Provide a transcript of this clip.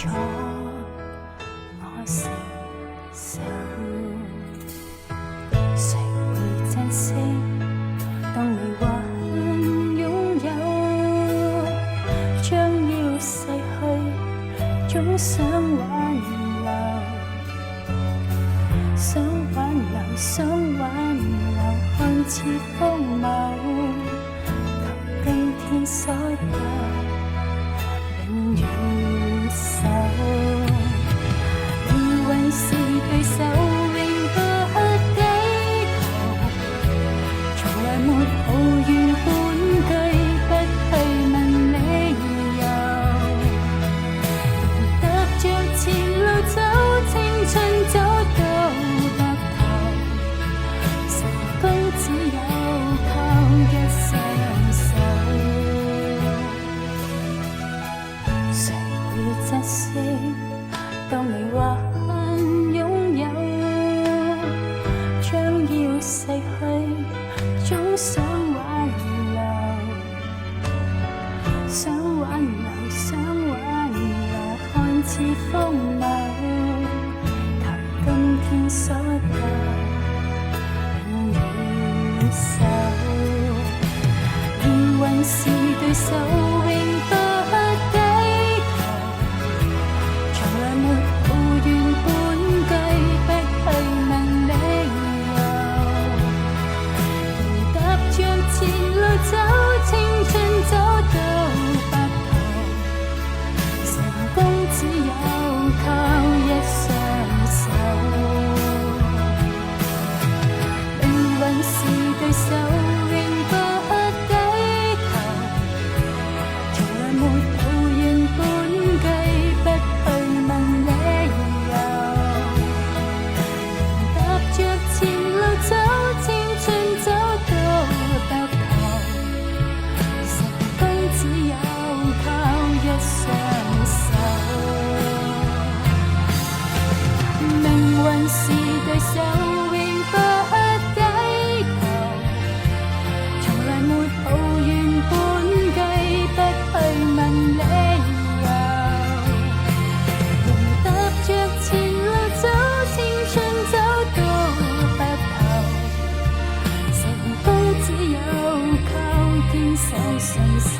錯，我承受。誰會珍惜當你還擁有？將要逝去，總想挽留，想挽留，想挽留，看似荒謬，求今天所有永遠守。命運是對手，永不低頭，從來沒抱怨半句，不去問理由。踏着前路走，青春走到白頭，成功只有靠一雙手。誰會珍惜當你還擁有？將要逝去，總想挽留，想挽留，想挽留，看似荒謬，求今天所有永遠守。命運是對手，永不低頭，從來沒抱怨半句，不去問理由。踏着前路走，青春走到白頭，成功只有靠一雙手。命運是對手，永不低頭，從來沒抱怨半句，不去問理由。踏着前路走，青春走到白頭，成功只有靠一雙手。命運是對手，永不低頭，從來沒抱怨半句，不去問理由。踏着前路走，青春走到白頭，成功只有靠堅守信心。